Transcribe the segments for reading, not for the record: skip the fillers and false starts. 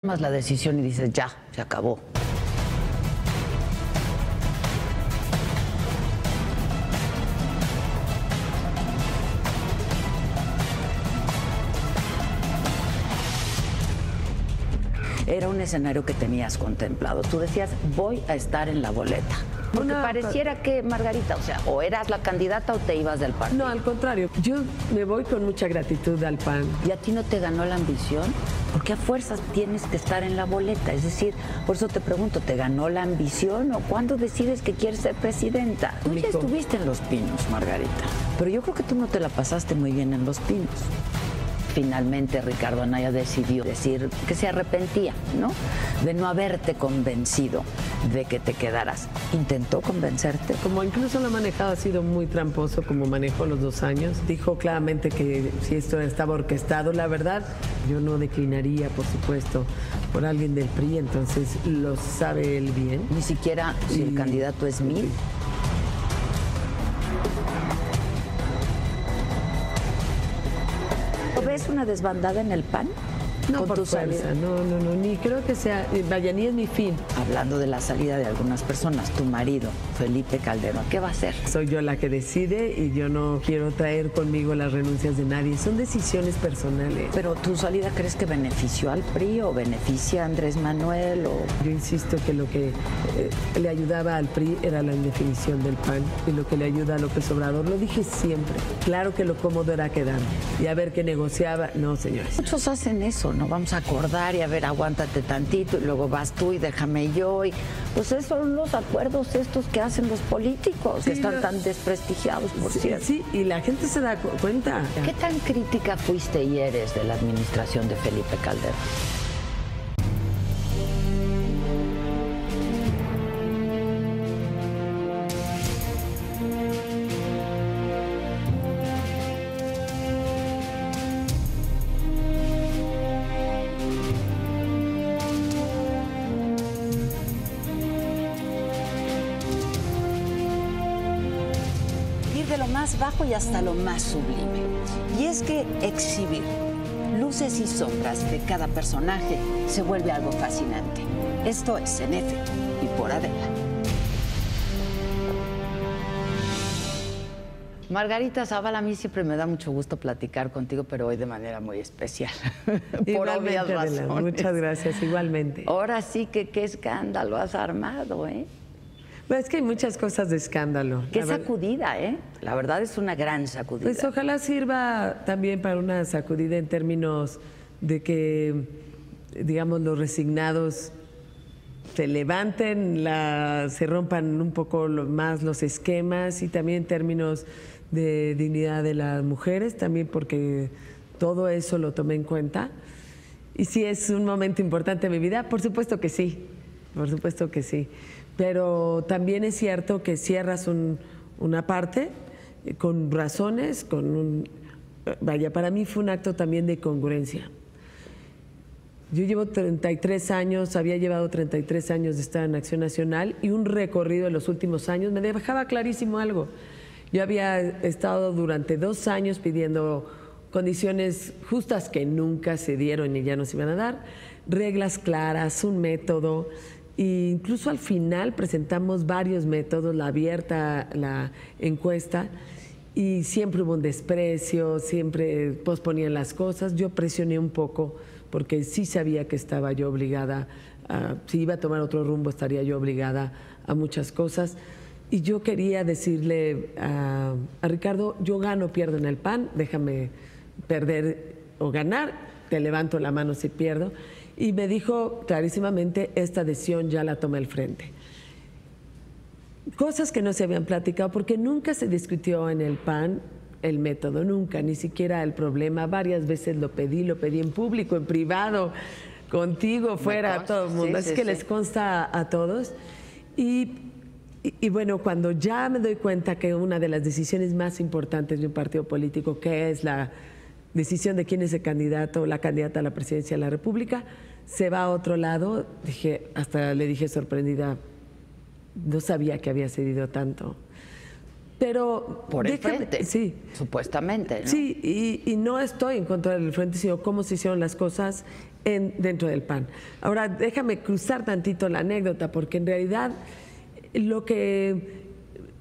Tomas la decisión y dices, ya, se acabó. Era un escenario que tenías contemplado. Tú decías, voy a estar en la boleta. Porque pareciera que, Margarita, o sea, o eras la candidata o te ibas del partido. No, al contrario. Yo me voy con mucha gratitud al PAN. ¿Y a ti no te ganó la ambición? Porque a fuerzas tienes que estar en la boleta. Es decir, por eso te pregunto, ¿te ganó la ambición o cuándo decides que quieres ser presidenta? Tú ya estuviste en Los Pinos, Margarita. Pero yo creo que tú no te la pasaste muy bien en Los Pinos. Finalmente Ricardo Anaya decidió decir que se arrepentía, ¿no? De no haberte convencido de que te quedaras. ¿Intentó convencerte? Como incluso lo ha manejado, ha sido muy tramposo como manejó los 2 años. Dijo claramente que si esto estaba orquestado, la verdad, yo no declinaría, por supuesto, por alguien del PRI, entonces lo sabe él bien. Ni siquiera si el candidato es Mil. ¿Ves una desbandada en el PAN? No, por fuerza, no, ni creo que sea, vaya, ni es mi fin. Hablando de la salida de algunas personas, tu marido, Felipe Calderón, ¿qué va a hacer? Soy yo la que decide y yo no quiero traer conmigo las renuncias de nadie, son decisiones personales. ¿Pero tu salida crees que benefició al PRI o beneficia a Andrés Manuel? Yo insisto que lo que le ayudaba al PRI era la indefinición del PAN y lo que le ayuda a López Obrador, lo dije siempre. Claro que lo cómodo era quedarme y a ver qué negociaba. No, señores. Muchos hacen eso, ¿no? Vamos a acordar y a ver, aguántate tantito y luego vas tú y déjame yo. Y pues esos son los acuerdos estos que hacen los políticos, que están tan desprestigiados, por cierto. Sí, y la gente se da cuenta. ¿Qué tan crítica fuiste y eres de la administración de Felipe Calderón? De lo más bajo y hasta lo más sublime. Y es que exhibir luces y sombras de cada personaje se vuelve algo fascinante. Esto es En F y por Adela. Margarita Zavala, a mí siempre me da mucho gusto platicar contigo, pero hoy de manera muy especial. Por obvias razones. Muchas gracias, igualmente. Ahora sí que qué escándalo has armado, ¿eh? Es que hay muchas cosas de escándalo. Qué sacudida, ¿eh? La verdad es una gran sacudida. Pues ojalá sirva también para una sacudida en términos de que, digamos, los resignados se levanten, se rompan un poco más los esquemas y también en términos de dignidad de las mujeres, también porque todo eso lo tomé en cuenta. Y si es un momento importante en mi vida, por supuesto que sí, por supuesto que sí. Pero también es cierto que cierras una parte con razones, vaya, para mí fue un acto también de congruencia. Yo llevo 33 años, había llevado 33 años de estar en Acción Nacional y un recorrido de los últimos años me dejaba clarísimo algo. Yo había estado durante 2 años pidiendo condiciones justas que nunca se dieron y ya no se iban a dar, reglas claras, un método. E incluso al final presentamos varios métodos, la abierta, la encuesta, y siempre hubo un desprecio, siempre posponían las cosas. Yo presioné un poco porque sí sabía que estaba yo obligada, si iba a tomar otro rumbo estaría yo obligada a muchas cosas. Y yo quería decirle a Ricardo, yo gano o pierdo en el PAN, déjame perder o ganar, te levanto la mano si pierdo. Y me dijo clarísimamente, esta decisión ya la toma el frente. Cosas que no se habían platicado, porque nunca se discutió en el PAN el método, nunca, ni siquiera el problema. Varias veces lo pedí en público, en privado, contigo, fuera, a todo el mundo. Es que les consta a todos. Y bueno, cuando ya me doy cuenta que una de las decisiones más importantes de un partido político, que es la decisión de quién es el candidato o la candidata a la presidencia de la República, se va a otro lado, hasta le dije sorprendida, no sabía que había cedido tanto. Pero por el frente, sí, supuestamente, ¿no? Sí, y no estoy en contra del frente, sino cómo se hicieron las cosas dentro del PAN. Ahora, déjame cruzar tantito la anécdota, porque en realidad lo que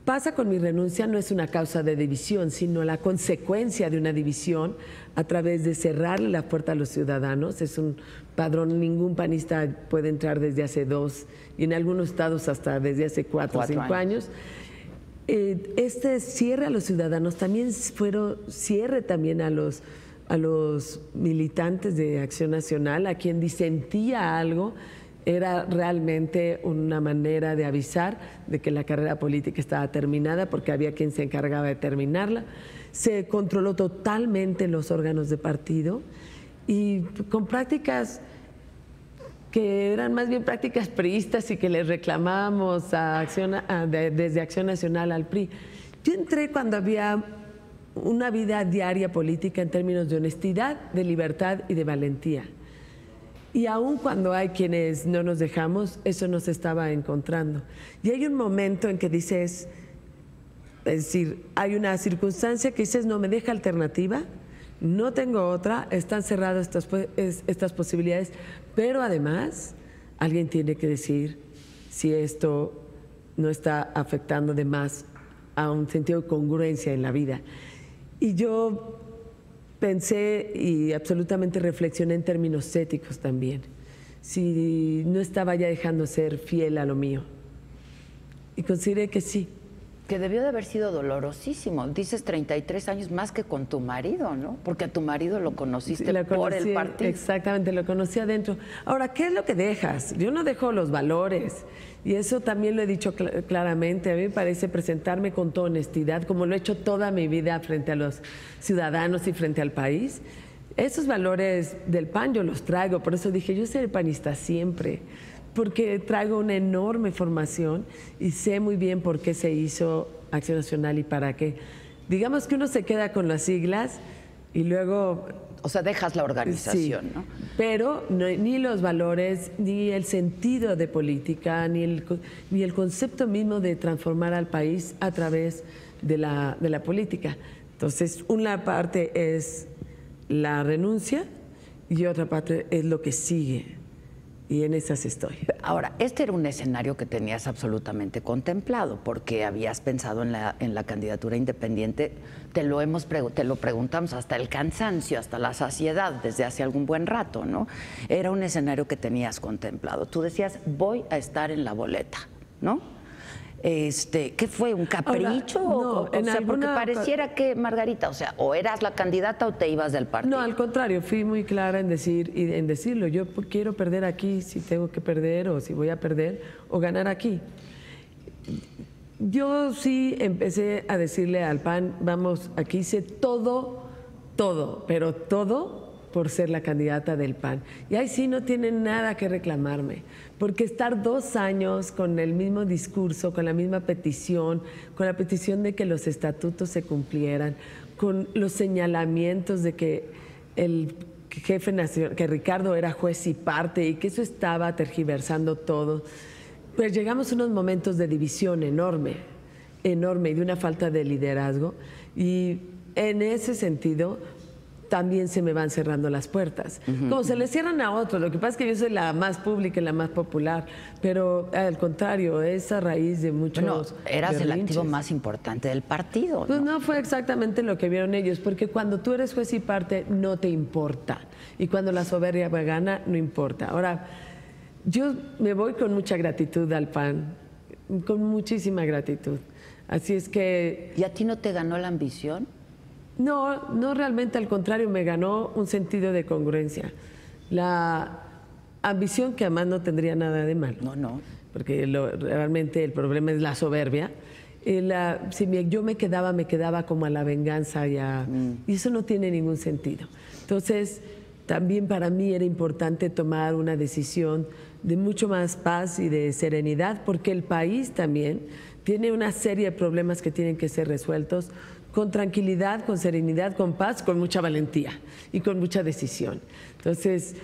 pasa con mi renuncia no es una causa de división, sino la consecuencia de una división a través de cerrarle la puerta a los ciudadanos. Es un padrón, ningún panista puede entrar desde hace 2 y en algunos estados hasta desde hace 4 o 5 años. Este cierre a los ciudadanos también cierre también a los militantes de Acción Nacional, a quien disentía algo. Era realmente una manera de avisar de que la carrera política estaba terminada, porque había quien se encargaba de terminarla. Se controló totalmente los órganos de partido y con prácticas que eran más bien prácticas priistas y que les reclamábamos desde Acción Nacional al PRI. Yo entré cuando había una vida diaria política en términos de honestidad, de libertad y de valentía. Y aun cuando hay quienes no nos dejamos, eso nos estaba encontrando. Y hay un momento en que dices, es decir, hay una circunstancia que dices, no me deja alternativa, no tengo otra, están cerradas estas posibilidades, pero además alguien tiene que decir si esto no está afectando de más a un sentido de congruencia en la vida. Y yo pensé y absolutamente reflexioné en términos éticos también, si no estaba ya dejando ser fiel a lo mío. Y consideré que sí. Que debió de haber sido dolorosísimo. Dices 33 años más que con tu marido, ¿no? Porque a tu marido lo conociste por el partido. Exactamente, lo conocí adentro. Ahora, ¿qué es lo que dejas? Yo no dejo los valores. Y eso también lo he dicho claramente. A mí me parece presentarme con toda honestidad, como lo he hecho toda mi vida frente a los ciudadanos y frente al país. Esos valores del PAN yo los traigo. Por eso dije, yo seré panista siempre, porque traigo una enorme formación y sé muy bien por qué se hizo Acción Nacional y para qué. Digamos que uno se queda con las siglas y luego... O sea, dejas la organización, sí, ¿no? Pero ni los valores, ni el sentido de política, ni el concepto mismo de transformar al país a través de la política. Entonces, una parte es la renuncia y otra parte es lo que sigue. Y en esas estoy. Ahora, este era un escenario que tenías absolutamente contemplado, porque habías pensado en la candidatura independiente. Te lo preguntamos hasta el cansancio, hasta la saciedad, desde hace algún buen rato, ¿no? Era un escenario que tenías contemplado. Tú decías, voy a estar en la boleta, ¿no? ¿Qué fue? ¿Un capricho? Ahora, no, porque pareciera que, Margarita, o sea, o eras la candidata o te ibas del partido. No, al contrario, fui muy clara en decirlo. Yo quiero perder aquí si tengo que perder, o si voy a perder, o ganar aquí. Yo sí empecé a decirle al PAN, vamos, aquí hice todo, pero todo por ser la candidata del PAN. Y ahí sí no tienen nada que reclamarme, porque estar 2 años con el mismo discurso, con la misma petición, con la petición de que los estatutos se cumplieran, con los señalamientos de que el jefe nacional, que Ricardo era juez y parte y que eso estaba tergiversando todo, pues llegamos a unos momentos de división enorme y de una falta de liderazgo, y en ese sentido también se me van cerrando las puertas. Como se le cierran a otros, lo que pasa es que yo soy la más pública y la más popular, pero al contrario, es a raíz de muchos eras berrinches. el activo más importante del partido, ¿no? Pues no fue exactamente lo que vieron ellos, porque cuando tú eres juez y parte no te importa, y cuando la soberbia gana no importa. Ahora, yo me voy con mucha gratitud al PAN, con muchísima gratitud. Así es que... ¿Y a ti no te ganó la ambición? No realmente, al contrario, me ganó un sentido de congruencia. La ambición, que además no tendría nada de malo. No. Porque realmente el problema es la soberbia. Si yo me quedaba como a la venganza y eso no tiene ningún sentido. Entonces, también para mí era importante tomar una decisión de mucho más paz y de serenidad, porque el país también tiene una serie de problemas que tienen que ser resueltos con tranquilidad, con serenidad, con paz, con mucha valentía y con mucha decisión. Entonces,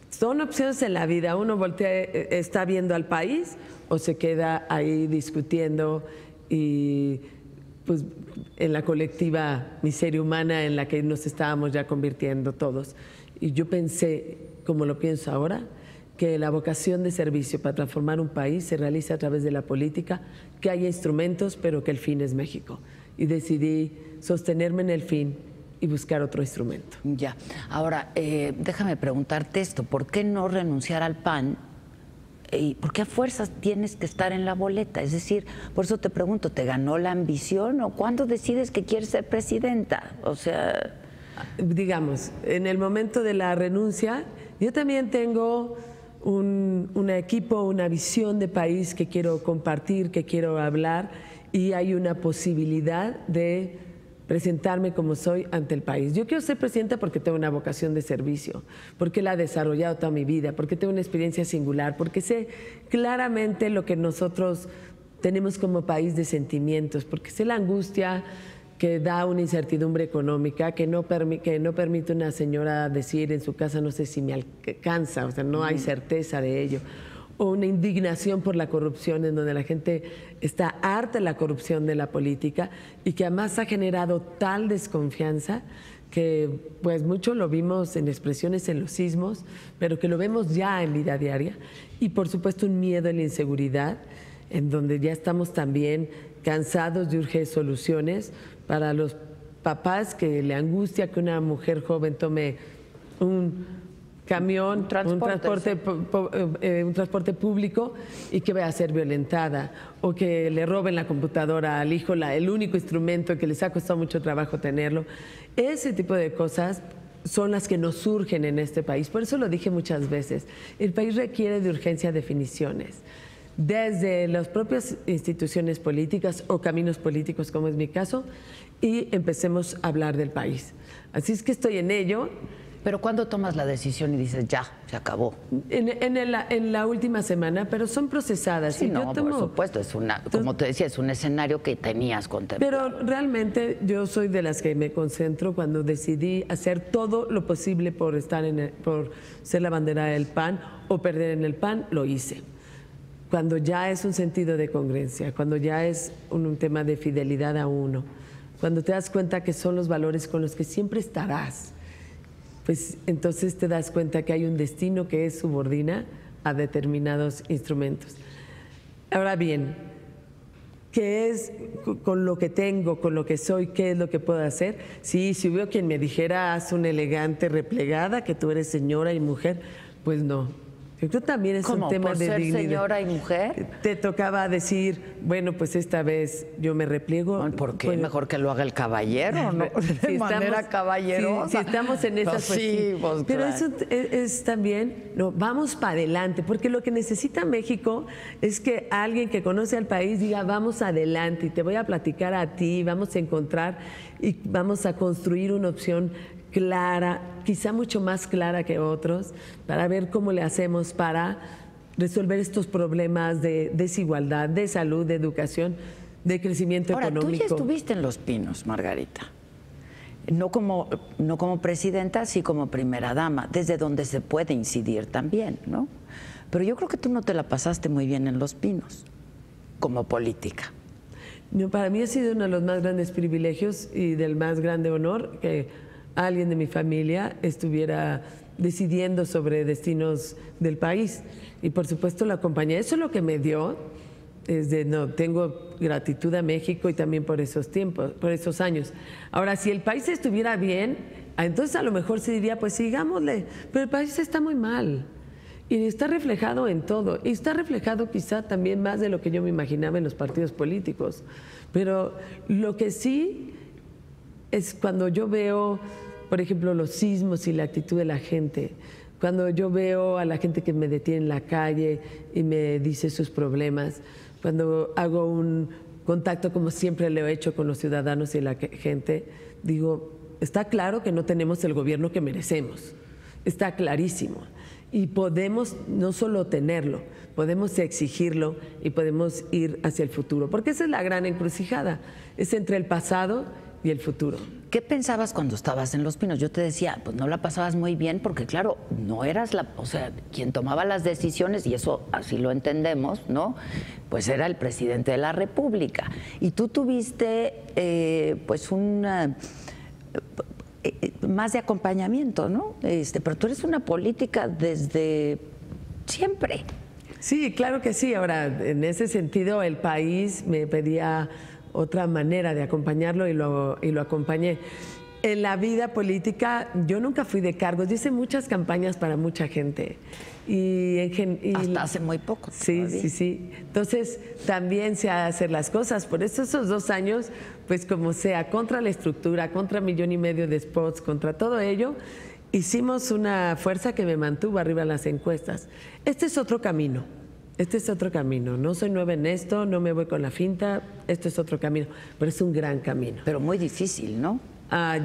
son opciones en la vida. Uno está viendo al país o se queda ahí discutiendo y pues en la colectiva miseria humana en la que nos estábamos ya convirtiendo todos. Y yo pensé como lo pienso ahora, que la vocación de servicio para transformar un país se realiza a través de la política, que haya instrumentos, pero que el fin es México. Y decidí sostenerme en el fin y buscar otro instrumento. Ya. Ahora, déjame preguntarte esto. ¿Por qué no renunciar al PAN? ¿Y por qué a fuerzas tienes que estar en la boleta? Es decir, por eso te pregunto, ¿te ganó la ambición o cuándo decides que quieres ser presidenta? O sea... Digamos, en el momento de la renuncia, yo también tengo un equipo, una visión de país que quiero compartir, que quiero hablar, y hay una posibilidad de presentarme como soy ante el país. Yo quiero ser presidenta porque tengo una vocación de servicio, porque la he desarrollado toda mi vida, porque tengo una experiencia singular, porque sé claramente lo que nosotros tenemos como país de sentimientos, porque sé la angustia que da una incertidumbre económica, que no permite una señora decir en su casa no sé si me alcanza, o sea, no hay certeza de ello, o una indignación por la corrupción en donde la gente está harta de la corrupción de la política y que además ha generado tal desconfianza que pues mucho lo vimos en expresiones en los sismos, pero que lo vemos ya en vida diaria, y por supuesto un miedo a la inseguridad, en donde ya estamos también cansados de urgir soluciones para los papás que le angustia que una mujer joven tome un camión, un transporte público y que vaya a ser violentada, o que le roben la computadora al hijo, el único instrumento que les ha costado mucho trabajo tenerlo. Ese tipo de cosas son las que nos surgen en este país. Por eso lo dije muchas veces, el país requiere de urgencia definiciones, desde las propias instituciones políticas o caminos políticos, como es mi caso, y empecemos a hablar del país. Así es que estoy en ello. Pero ¿cuándo tomas la decisión y dices, ya, se acabó? En la última semana, pero son procesadas. Sí, no, por supuesto, como te decía, es un escenario que tenías contemplado. Pero realmente yo soy de las que me concentro cuando decidí hacer todo lo posible por ser la bandera del PAN o perder en el PAN, lo hice. Cuando ya es un sentido de congruencia, cuando ya es un tema de fidelidad a uno, cuando te das cuenta que son los valores con los que siempre estarás, pues entonces te das cuenta que hay un destino que es subordina a determinados instrumentos. Ahora bien, ¿qué es con lo que tengo, con lo que soy, qué es lo que puedo hacer? Sí, si hubiera quien me dijera, haz una elegante replegada, que tú eres señora y mujer, pues no. Yo creo que también es un tema de dignidad. Señora y mujer? Te tocaba decir, bueno, pues esta vez yo me repliego. ¿Por qué? Pues, mejor que lo haga el caballero, ¿no? De manera caballerosa. Si estamos en esa, pues sí. Pues, pero claro, eso es también, no, vamos para adelante, porque lo que necesita México es que alguien que conoce al país diga, vamos adelante, y te voy a platicar a ti, vamos a encontrar y vamos a construir una opción clara, quizá mucho más clara que otros, para ver cómo le hacemos para resolver estos problemas de desigualdad, de salud, de educación, de crecimiento económico. Tú ya estuviste en Los Pinos, Margarita. No como presidenta, sí como primera dama, desde donde se puede incidir también, ¿no? Pero yo creo que tú no te la pasaste muy bien en Los Pinos, como política. No, para mí ha sido uno de los más grandes privilegios y del más grande honor que alguien de mi familia estuviera decidiendo sobre destinos del país. Y por supuesto la acompañé. Eso es lo que me dio, tengo gratitud a México y también por esos tiempos, por esos años. Ahora, si el país estuviera bien, entonces a lo mejor se diría, pues sigámosle, pero el país está muy mal. Y está reflejado en todo. Y está reflejado quizá también más de lo que yo me imaginaba en los partidos políticos. Pero lo que sí es cuando yo veo, por ejemplo, los sismos y la actitud de la gente, cuando yo veo a la gente que me detiene en la calle y me dice sus problemas, cuando hago un contacto como siempre lo he hecho con los ciudadanos y la gente, digo, está claro que no tenemos el gobierno que merecemos, está clarísimo. Y podemos no solo tenerlo, podemos exigirlo y podemos ir hacia el futuro, porque esa es la gran encrucijada, es entre el pasado y el futuro. ¿Qué pensabas cuando estabas en Los Pinos? Yo te decía, pues no la pasabas muy bien porque claro, no eras quien tomaba las decisiones, y eso así lo entendemos, ¿no? Pues era el presidente de la República. Y tú tuviste, más de acompañamiento, ¿no? Pero tú eres una política desde siempre. Sí, claro que sí. Ahora, en ese sentido, el país me pedía otra manera de acompañarlo y lo acompañé. En la vida política, yo nunca fui de cargos. Yo hice muchas campañas para mucha gente. Hasta hace muy poco. Sí, sí, sí. Entonces, también sé hacer las cosas. Por eso esos 2 años, pues como sea, contra la estructura, contra 1,5 millones de spots, contra todo ello, hicimos una fuerza que me mantuvo arriba en las encuestas. Este es otro camino. Este es otro camino. No soy nueva en esto, no me voy con la finta. Esto es otro camino, pero es un gran camino. Pero muy difícil, ¿no?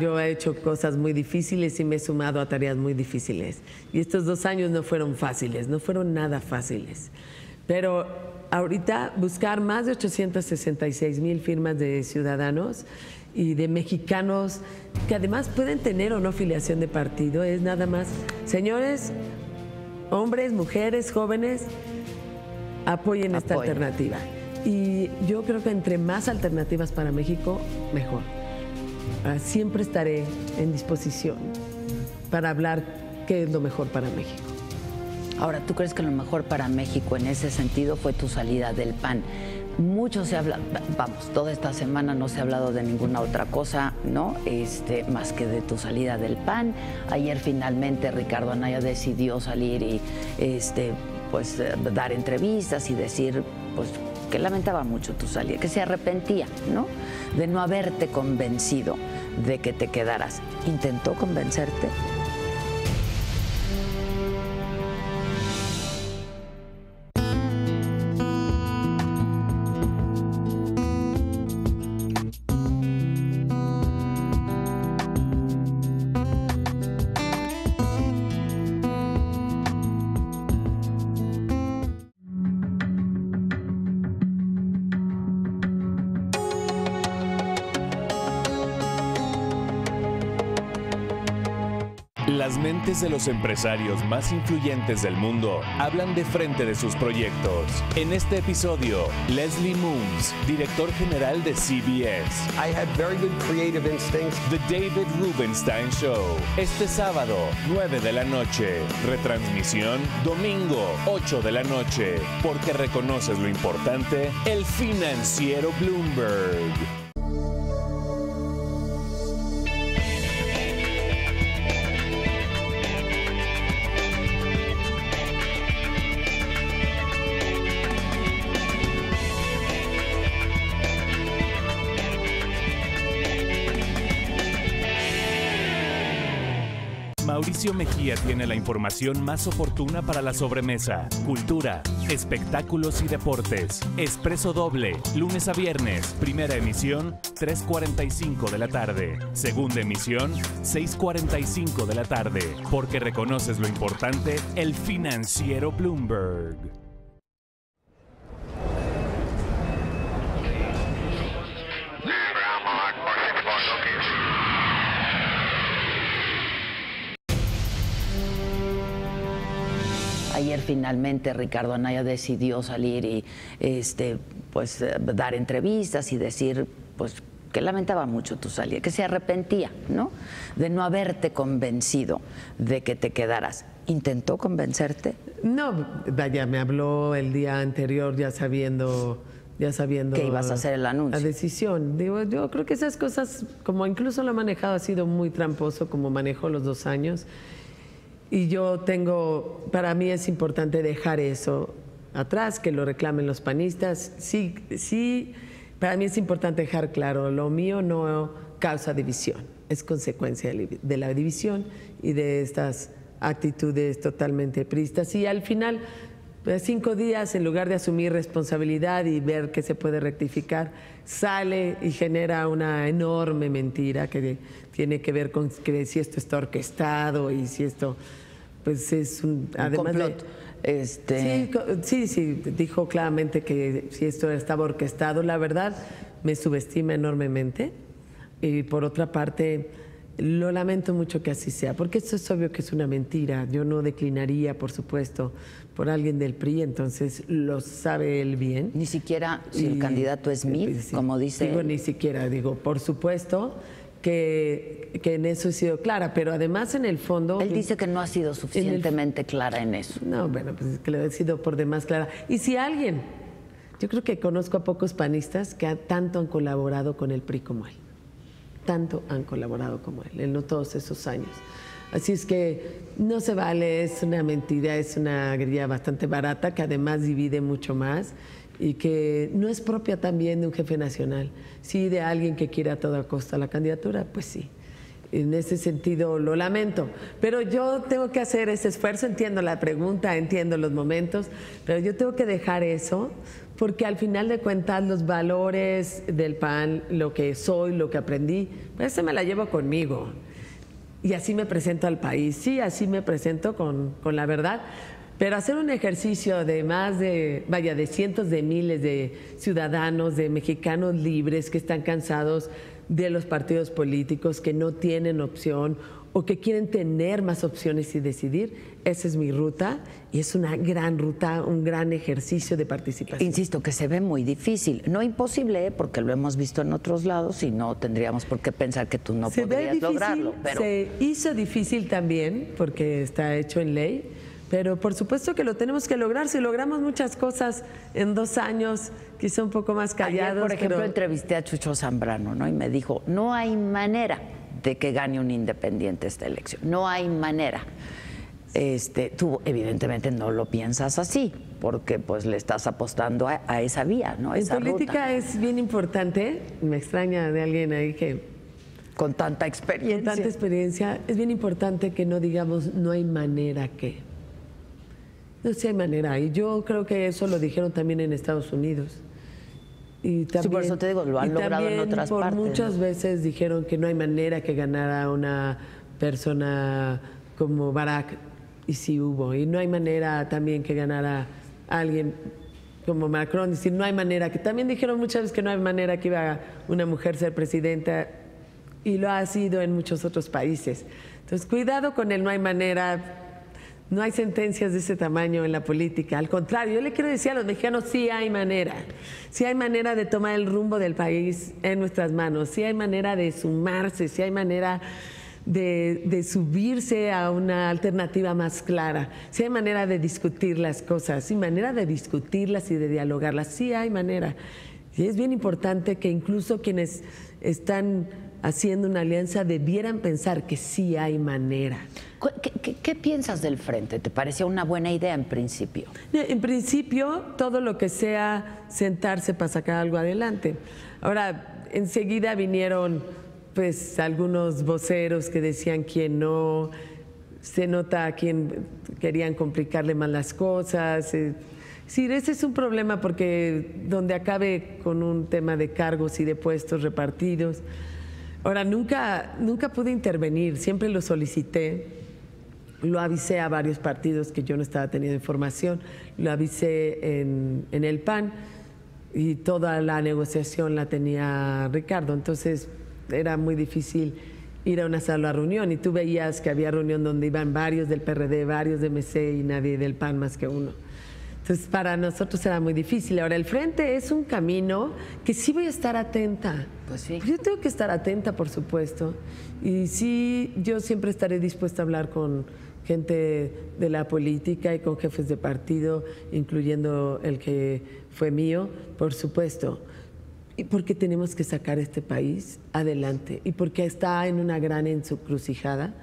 Yo he hecho cosas muy difíciles y me he sumado a tareas muy difíciles. Y estos 2 años no fueron fáciles, no fueron nada fáciles. Pero ahorita buscar más de 866,000 firmas de ciudadanos y de mexicanos que además pueden tener o no filiación de partido, es nada más. Señores, hombres, mujeres, jóvenes, apoyen esta alternativa. Y yo creo que entre más alternativas para México, mejor. Siempre estaré en disposición para hablar qué es lo mejor para México. Ahora, ¿tú crees que lo mejor para México en ese sentido fue tu salida del PAN? Mucho se habla, vamos, toda esta semana no se ha hablado de ninguna otra cosa, ¿no? Más que de tu salida del PAN. Ayer finalmente Ricardo Anaya decidió salir y pues dar entrevistas y decir pues que lamentaba mucho tu salida, que se arrepentía, ¿no? De no haberte convencido de que te quedaras. ¿Intentó convencerte? Las mentes de los empresarios más influyentes del mundo hablan de frente de sus proyectos. En este episodio, Leslie Moons, director general de CBS. I had very good creative instincts. The David Rubenstein Show. Este sábado, 9 de la noche. Retransmisión, domingo, 8 de la noche. Porque reconoces lo importante, el financiero Bloomberg. Mauricio Mejía tiene la información más oportuna para la sobremesa, cultura, espectáculos y deportes. Expreso Doble, lunes a viernes, primera emisión, 3:45 de la tarde. Segunda emisión, 6:45 de la tarde. Porque reconoces lo importante, el financiero Bloomberg. Ayer finalmente Ricardo Anaya decidió salir y pues dar entrevistas y decir pues que lamentaba mucho tu salida, que se arrepentía, ¿no? De no haberte convencido de que te quedaras. ¿Intentó convencerte? No, vaya, me habló el día anterior ya sabiendo que ibas a hacer el anuncio. La decisión. Digo, yo creo que esas cosas, como incluso lo he manejado, ha sido muy tramposo como manejó los 2 años. Y para mí es importante dejar eso atrás, que lo reclamen los panistas. Sí, para mí es importante dejar claro, lo mío no causa división, es consecuencia de la división y de estas actitudes totalmente priistas. Y al final, 5 días, en lugar de asumir responsabilidad y ver qué se puede rectificar, sale y genera una enorme mentira que tiene que ver con que si esto está orquestado y si esto pues es un complot. Sí, dijo claramente que si esto estaba orquestado. La verdad, me subestima enormemente. Y por otra parte, lo lamento mucho que así sea, porque esto es obvio que es una mentira. Yo no declinaría, por supuesto, por alguien del PRI, entonces lo sabe él bien. Ni siquiera si el candidato es Smith, como dice digo, él. Ni siquiera, digo, por supuesto que en eso he sido clara, pero además en el fondo... Él dice que no ha sido suficientemente clara en eso. No, bueno, pues es que lo he sido por demás clara. Y si alguien, yo creo que conozco a pocos panistas que tanto han colaborado con el PRI como él. Tanto han colaborado como él en todos esos años. Así es que no se vale, es una mentira, es una grilla bastante barata que además divide mucho más y que no es propia también de un jefe nacional. Sí, de alguien que quiera a toda costa la candidatura, pues sí. En ese sentido lo lamento, pero yo tengo que hacer ese esfuerzo, entiendo la pregunta, entiendo los momentos, pero yo tengo que dejar eso porque al final de cuentas los valores del PAN, lo que soy, lo que aprendí, pues eso me la llevo conmigo y así me presento al país, sí, así me presento con la verdad. Pero hacer un ejercicio de más de cientos de miles de ciudadanos, de mexicanos libres que están cansados de los partidos políticos, que no tienen opción o que quieren tener más opciones y decidir, esa es mi ruta y es una gran ruta, un gran ejercicio de participación. Insisto que se ve muy difícil, no imposible, porque lo hemos visto en otros lados y no tendríamos por qué pensar que tú no podrías lograrlo. Pero... Se hizo difícil también porque está hecho en ley. Pero por supuesto que lo tenemos que lograr. Si logramos muchas cosas en 2 años, quizá un poco más callados. Ayer, por ejemplo, entrevisté a Chucho Zambrano, ¿no? Y me dijo, no hay manera de que gane un independiente esta elección. No hay manera. Tú evidentemente no lo piensas así, porque pues le estás apostando a esa vía, ¿no? En política es bien importante, me extraña de alguien ahí que... Con tanta experiencia. Con tanta experiencia, es bien importante que no digamos no hay manera que... No sé, hay manera. Y yo creo que eso lo dijeron también en Estados Unidos. Y también, sí, por eso te digo, lo han logrado en otras partes. Muchas veces dijeron que no hay manera que ganara una persona como Barack, y sí hubo. Y no hay manera también que ganara alguien como Macron. Es decir, no hay manera. Que también dijeron muchas veces que no hay manera que iba una mujer a ser presidenta, y lo ha sido en muchos otros países. Entonces, cuidado con el no hay manera. No hay sentencias de ese tamaño en la política. Al contrario, yo le quiero decir a los mexicanos, sí hay manera. Sí hay manera de tomar el rumbo del país en nuestras manos. Sí hay manera de sumarse. Sí hay manera de subirse a una alternativa más clara. Sí hay manera de discutir las cosas. Sí, manera de discutirlas y de dialogarlas. Sí hay manera. Y es bien importante que incluso quienes están haciendo una alianza debieran pensar que sí hay manera. ¿Qué piensas del Frente? ¿Te parecía una buena idea en principio? En principio, todo lo que sea sentarse para sacar algo adelante. Ahora, enseguida vinieron pues algunos voceros que decían quién no, se nota a quién querían complicarle más las cosas. Sí, ese es un problema porque donde acabe con un tema de cargos y de puestos repartidos. Ahora, nunca pude intervenir, siempre lo solicité. Lo avisé a varios partidos que yo no estaba teniendo información, lo avisé en el PAN y toda la negociación la tenía Ricardo, entonces era muy difícil ir a una sala de reunión y tú veías que había reunión donde iban varios del PRD, varios de MC y nadie del PAN más que uno. Entonces para nosotros era muy difícil. Ahora el Frente es un camino que sí voy a estar atenta. Pues sí. Yo tengo que estar atenta, por supuesto, y sí, yo siempre estaré dispuesta a hablar con gente de la política y con jefes de partido, incluyendo el que fue mío, por supuesto, y porque tenemos que sacar este país adelante y porque está en una gran encrucijada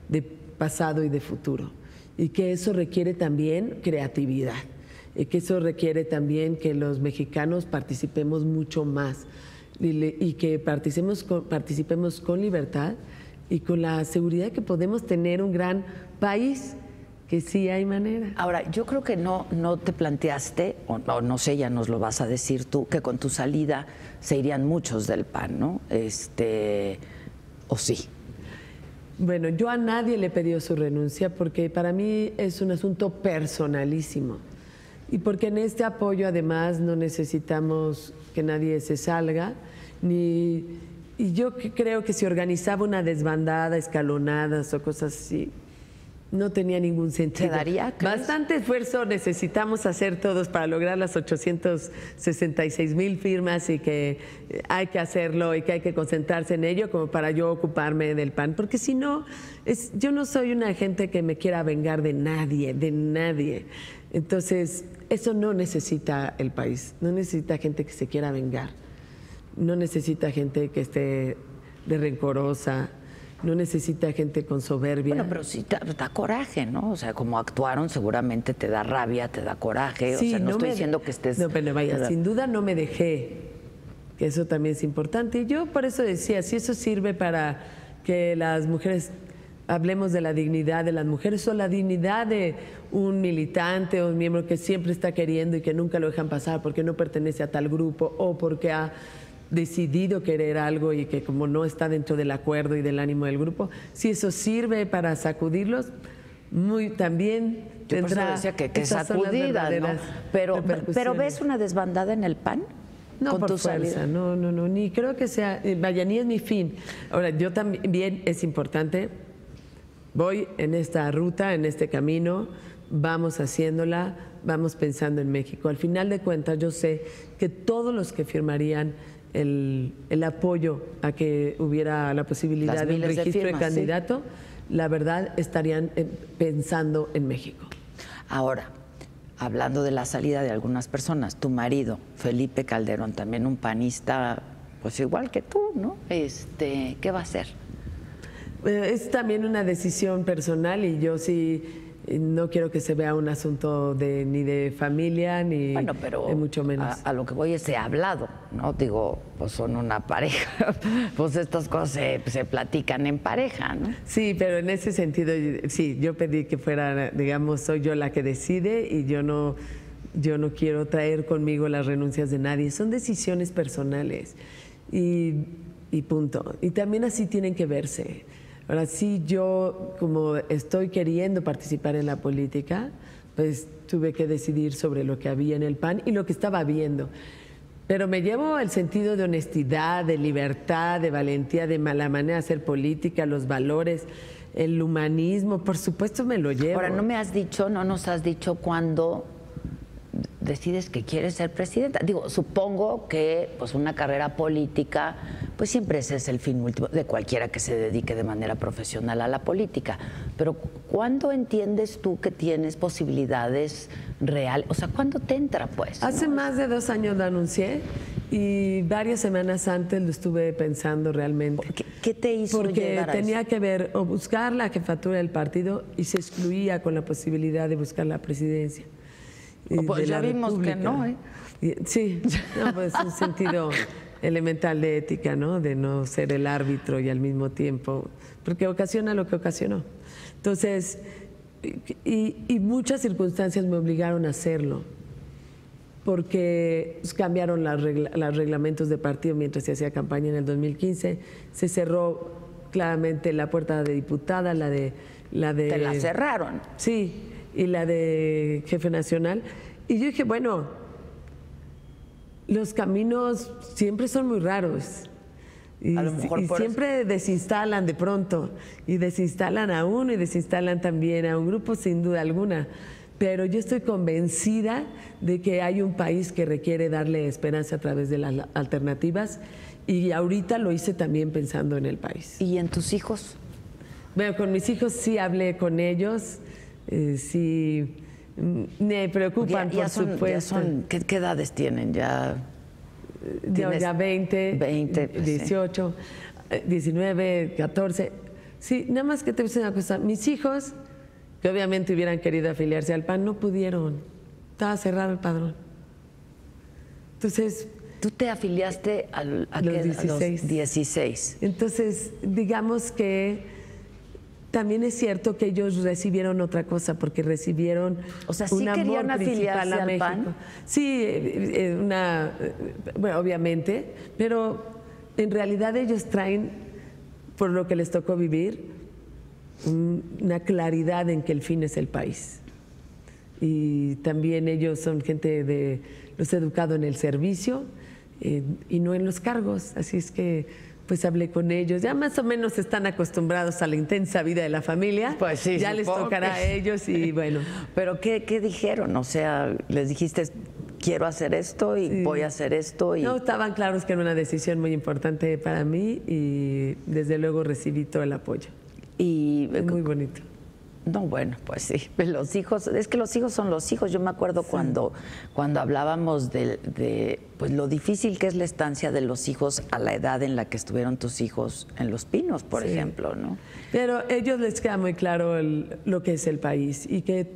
de pasado y de futuro y que eso requiere también creatividad y que eso requiere también que los mexicanos participemos mucho más y que participemos con libertad y con la seguridad que podemos tener un gran país, que sí hay manera. Ahora, yo creo que no te planteaste, o no sé, ya nos lo vas a decir tú, que con tu salida se irían muchos del PAN, ¿no? ¿O sí? Bueno, yo a nadie le he pedido su renuncia porque para mí es un asunto personalísimo y porque en este apoyo además no necesitamos que nadie se salga, y yo creo que si organizaba una desbandada, escalonadas o cosas así, No tenía ningún sentido. ¿Te daría, crees? Bastante esfuerzo necesitamos hacer todos para lograr las 866,000 firmas y que hay que hacerlo y que hay que concentrarse en ello como para yo ocuparme del PAN. Porque si no, yo no soy una gente que me quiera vengar de nadie, de nadie. Entonces, eso no necesita el país. No necesita gente que se quiera vengar. No necesita gente que esté de rencorosa. No necesita gente con soberbia. Bueno, pero sí da coraje, ¿no? O sea, como actuaron seguramente te da rabia, te da coraje. Sí, o sea, no estoy diciendo que estés... No, pero vaya, sin duda no me dejé, que eso también es importante. Y yo por eso decía, si eso sirve para que las mujeres, hablemos de la dignidad de las mujeres o la dignidad de un militante o un miembro que siempre está queriendo y que nunca lo dejan pasar porque no pertenece a tal grupo o porque ha decidido querer algo y que como no está dentro del acuerdo y del ánimo del grupo, si eso sirve para sacudirlos, también tendrá. Yo decía que sacudida, ¿no? Pero ¿ves una desbandada en el PAN? No, por fuerza, no, ni creo que sea, vaya, ni es mi fin. Ahora, yo también es importante, voy en esta ruta, en este camino, vamos haciéndola, vamos pensando en México. Al final de cuentas, yo sé que todos los que firmarían el apoyo a que hubiera la posibilidad de un registro de candidato, sí, la verdad estarían pensando en México. Ahora, hablando de la salida de algunas personas, tu marido, Felipe Calderón, también un panista, pues igual que tú, ¿no? ¿Qué va a hacer? Es también una decisión personal y yo sí no quiero que se vea un asunto ni de familia ni pero mucho menos. A lo que voy se ha hablado, ¿no? Digo, pues son una pareja, pues estas cosas se platican en pareja, ¿no? Sí, pero en ese sentido, sí, yo pedí que fuera, digamos, soy yo la que decide y yo no quiero traer conmigo las renuncias de nadie. Son decisiones personales y punto. Y también así tienen que verse. Ahora sí, yo como estoy queriendo participar en la política, pues tuve que decidir sobre lo que había en el PAN y lo que estaba viendo. Pero me llevo el sentido de honestidad, de libertad, de valentía, de la manera de hacer política, los valores, el humanismo, por supuesto me lo llevo. Ahora, no nos has dicho cuándo decides que quieres ser presidenta. Digo, supongo que pues una carrera política, pues siempre ese es el fin último de cualquiera que se dedique de manera profesional a la política. Pero ¿cuándo entiendes tú que tienes posibilidades reales? O sea, ¿cuándo te entra, pues? Hace más de 2 años lo anuncié y varias semanas antes lo estuve pensando realmente. ¿Qué te hizo llegar a tenía eso? que ver o buscar la jefatura del partido y se excluía con la posibilidad de buscar la presidencia. Pues ya vimos que no, ¿eh? Sí, no, pues un sentido elemental de ética, ¿no? De no ser el árbitro y al mismo tiempo, porque ocasiona lo que ocasionó. Entonces, y muchas circunstancias me obligaron a hacerlo, porque cambiaron los reglamentos de partido mientras se hacía campaña en el 2015, se cerró claramente la puerta de diputada, la de... ¿Te la cerraron? Sí, y la de jefe nacional. Y yo dije, bueno, los caminos siempre son muy raros. Y, a lo mejor y siempre desinstalan de pronto. Y desinstalan a uno y desinstalan también a un grupo, sin duda alguna. Pero yo estoy convencida de que hay un país que requiere darle esperanza a través de las alternativas. Y ahorita lo hice también pensando en el país. ¿Y en tus hijos? Bueno, con mis hijos sí hablé con ellos. Sí, me preocupan, por supuesto. ¿Qué edades tienen? Ya 20, pues 18, sí. 19, 14. Sí, nada más que te voy a decir una cosa. Mis hijos, que obviamente hubieran querido afiliarse al PAN, no pudieron. Estaba cerrado el padrón. Entonces... ¿Tú te afiliaste a los 16? Entonces, digamos que... También es cierto que ellos recibieron otra cosa, porque recibieron un amor principal a México. PAN? Sí, bueno, obviamente, pero en realidad ellos traen, por lo que les tocó vivir, una claridad en que el fin es el país. Y también ellos son gente los educado en el servicio y no en los cargos, así es que pues hablé con ellos. Ya más o menos están acostumbrados a la intensa vida de la familia. Pues sí, ya les tocará a ellos y bueno. ¿Pero qué dijeron? O sea, les dijiste, quiero hacer esto y voy a hacer esto. Y... No, estaban claros que era una decisión muy importante para mí y desde luego recibí todo el apoyo. Y muy bonito. No, bueno, pues sí, los hijos, es que los hijos son los hijos. Yo me acuerdo cuando hablábamos de pues lo difícil que es la estancia de los hijos a la edad en la que estuvieron tus hijos en Los Pinos, por ejemplo, ¿no? Pero a ellos les queda muy claro lo que es el país y que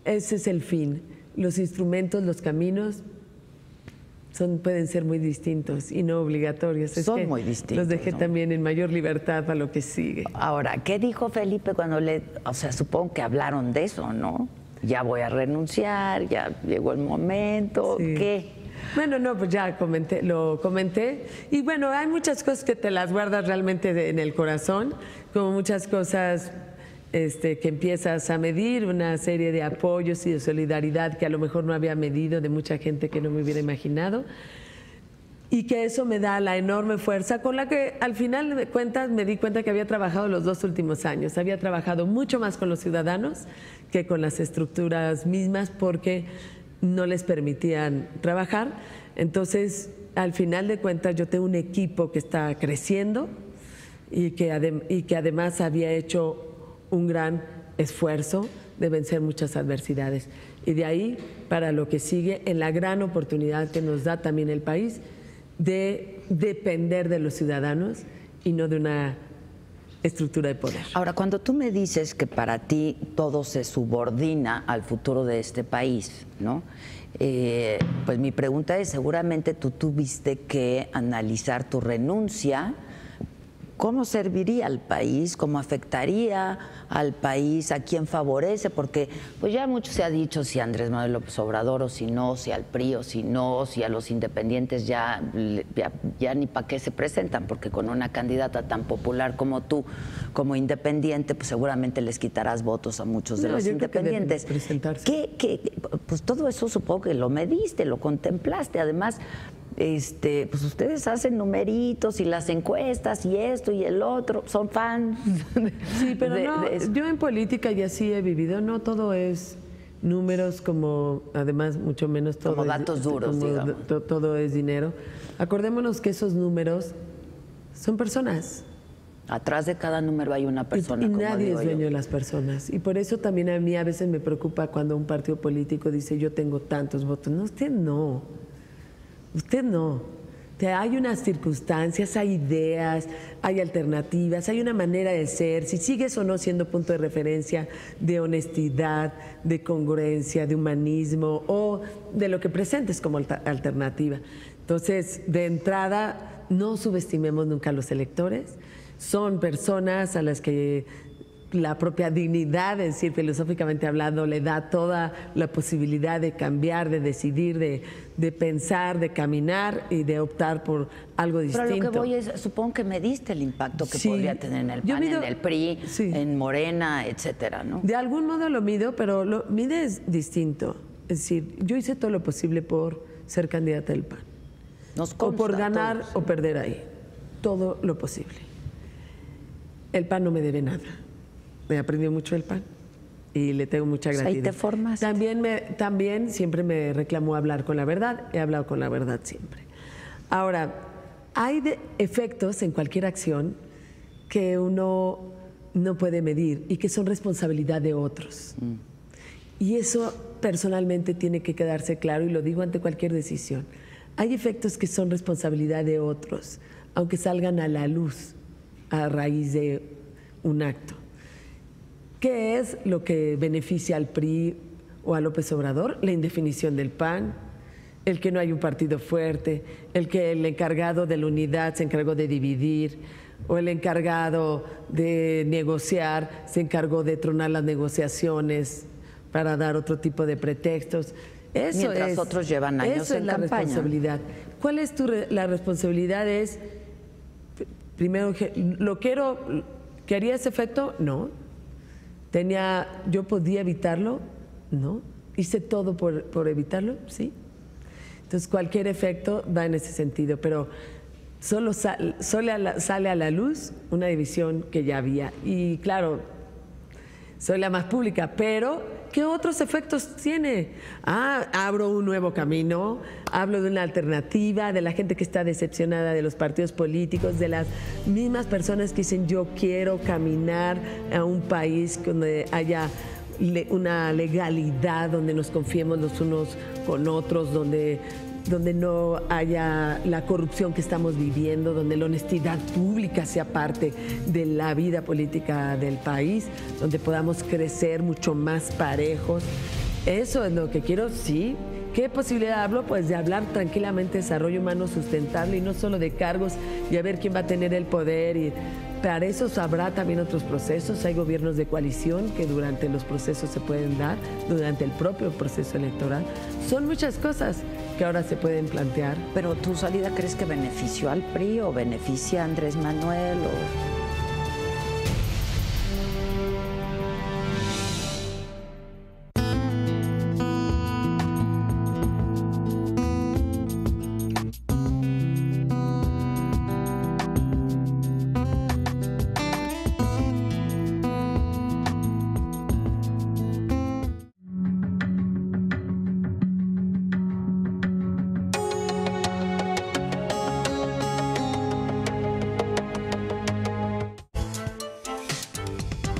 ese es el fin. Los instrumentos, los caminos pueden ser muy distintos y no obligatorios. Son muy distintos. Los dejé también en mayor libertad para lo que sigue. Ahora, ¿qué dijo Felipe cuando o sea, supongo que hablaron de eso, ¿no? Ya voy a renunciar, ya llegó el momento, ¿qué? Bueno, no, pues ya lo comenté. Y bueno, hay muchas cosas que te las guardas realmente en el corazón, como muchas cosas que empiezas a medir, una serie de apoyos y de solidaridad que a lo mejor no había medido, de mucha gente que no me hubiera imaginado, y que eso me da la enorme fuerza con la que al final de cuentas me di cuenta que había trabajado los 2 últimos años. Había trabajado mucho más con los ciudadanos que con las estructuras mismas porque no les permitían trabajar. Entonces, al final de cuentas, yo tengo un equipo que está creciendo y que además había hecho un gran esfuerzo de vencer muchas adversidades. Y de ahí para lo que sigue, en la gran oportunidad que nos da también el país de depender de los ciudadanos y no de una estructura de poder. Ahora, cuando tú me dices que para ti todo se subordina al futuro de este país, ¿no? Pues mi pregunta es, seguramente tú tuviste que analizar tu renuncia. ¿Cómo serviría al país? ¿Cómo afectaría al país? ¿A quién favorece? Porque pues ya mucho se ha dicho si Andrés Manuel López Obrador o si no, si al PRI o si no, si a los independientes ya ni para qué se presentan, porque con una candidata tan popular como tú, como independiente, pues seguramente les quitarás votos a muchos de los independientes. Pues todo eso supongo que lo mediste, lo contemplaste. Además, pues ustedes hacen numeritos y las encuestas y esto y el otro, son fans. Sí, pero yo en política ya sí he vivido, no todo es números, como además mucho menos todo como datos duros, digamos. Todo es dinero. Acordémonos que esos números son personas. Atrás de cada número hay una persona. Y nadie es dueño de las personas. Y por eso también a mí a veces me preocupa cuando un partido político dice yo tengo tantos votos. No, usted no. Usted no. Hay unas circunstancias, hay ideas, hay alternativas, hay una manera de ser. Si sigues o no siendo punto de referencia de honestidad, de congruencia, de humanismo o de lo que presentes como alternativa. Entonces, de entrada, no subestimemos nunca a los electores. Son personas a las que la propia dignidad, es decir, filosóficamente hablando, le da toda la posibilidad de cambiar, de decidir, de pensar, de caminar y de optar por algo distinto. Pero lo que voy es, supongo que mediste el impacto que podría tener en el PAN, en el PRI, en Morena, etcétera, ¿no? De algún modo lo mido, pero lo mides distinto. Es decir, yo hice todo lo posible por ser candidata del PAN. O por ganar o perder ahí. Todo lo posible. El PAN no me debe nada. Me aprendió mucho el PAN y le tengo mucha gratitud. Ahí te formaste. También siempre me reclamó hablar con la verdad. He hablado con la verdad siempre. Ahora, hay efectos en cualquier acción que uno no puede medir y que son responsabilidad de otros. Y eso personalmente tiene que quedarse claro y lo digo ante cualquier decisión. Hay efectos que son responsabilidad de otros, aunque salgan a la luz a raíz de un acto. ¿Qué es lo que beneficia al PRI o a López Obrador? La indefinición del PAN, el que no hay un partido fuerte, el que el encargado de la unidad se encargó de dividir, o el encargado de negociar se encargó de tronar las negociaciones para dar otro tipo de pretextos. Mientras otros llevan años en la campaña. Responsabilidad. ¿Cuál es la responsabilidad? Es, primero, ¿quería ese efecto? No. ¿Yo podía evitarlo? No. ¿Hice todo por evitarlo? Sí. Entonces, cualquier efecto va en ese sentido, pero solo sale a la luz una división que ya había. Y claro, soy la más pública, pero ¿qué otros efectos tiene? Abro un nuevo camino, hablo de una alternativa, de la gente que está decepcionada de los partidos políticos, de las mismas personas que dicen yo quiero caminar a un país donde haya una legalidad, donde nos confiemos los unos con otros, donde no haya la corrupción que estamos viviendo, donde la honestidad pública sea parte de la vida política del país, donde podamos crecer mucho más parejos. Eso es lo que quiero, sí. ¿Qué posibilidad hablo? Pues de hablar tranquilamente de desarrollo humano sustentable y no solo de cargos y a ver quién va a tener el poder. Y para eso habrá también otros procesos. Hay gobiernos de coalición que durante los procesos se pueden dar, durante el propio proceso electoral. Son muchas cosas que ahora se pueden plantear. ¿Pero tu salida crees que benefició al PRI o beneficia a Andrés Manuel?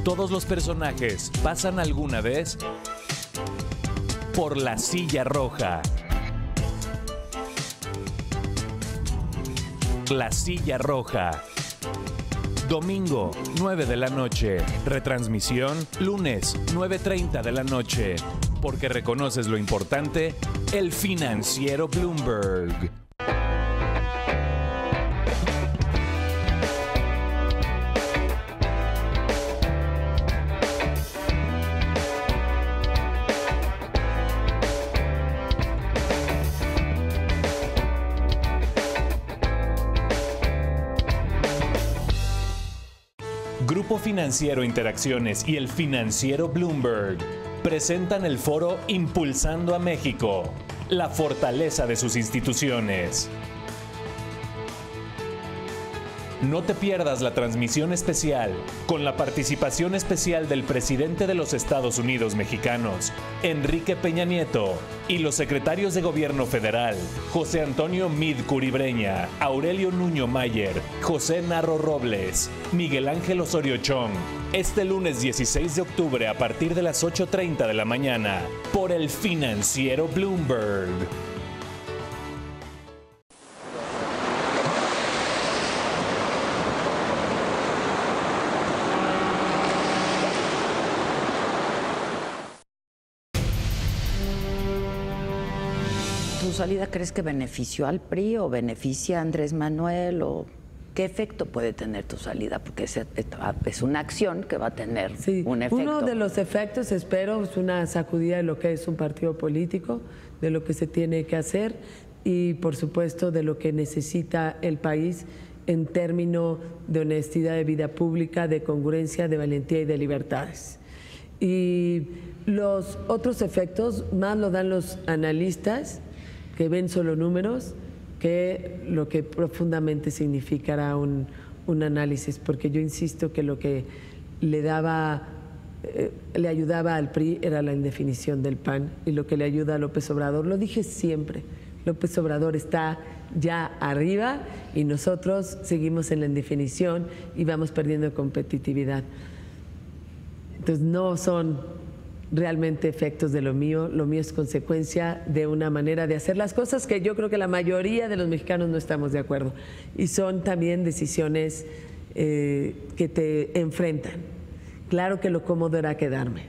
Todos los personajes pasan alguna vez por la silla roja. La silla roja. Domingo, 9 de la noche. Retransmisión, lunes, 9:30 de la noche. Porque reconoces lo importante, el financiero Bloomberg. Grupo Financiero Interacciones y el financiero Bloomberg presentan el foro Impulsando a México, la fortaleza de sus instituciones. No te pierdas la transmisión especial con la participación especial del presidente de los Estados Unidos mexicanos, Enrique Peña Nieto, y los secretarios de Gobierno Federal, José Antonio Mid Curibreña, Aurelio Nuño Mayer, José Narro Robles, Miguel Ángel Osorio Chong, este lunes 16 de octubre a partir de las 8:30 de la mañana, por el financiero Bloomberg. ¿Tu salida crees que benefició al PRI o beneficia a Andrés Manuel? ¿O qué efecto puede tener tu salida? Porque es una acción que va a tener un efecto. Uno de los efectos, espero, es una sacudida de lo que es un partido político, de lo que se tiene que hacer y, por supuesto, de lo que necesita el país en términos de honestidad de vida pública, de congruencia, de valentía y de libertades. Y los otros efectos más lo dan los analistas, que ven solo números, que lo que profundamente significará un análisis, porque yo insisto que lo que le ayudaba al PRI era la indefinición del PAN, y lo que le ayuda a López Obrador, lo dije siempre, López Obrador está ya arriba y nosotros seguimos en la indefinición y vamos perdiendo competitividad. Entonces no son realmente efectos de lo mío es consecuencia de una manera de hacer las cosas que yo creo que la mayoría de los mexicanos no estamos de acuerdo, y son también decisiones que te enfrentan. Claro que lo cómodo era quedarme,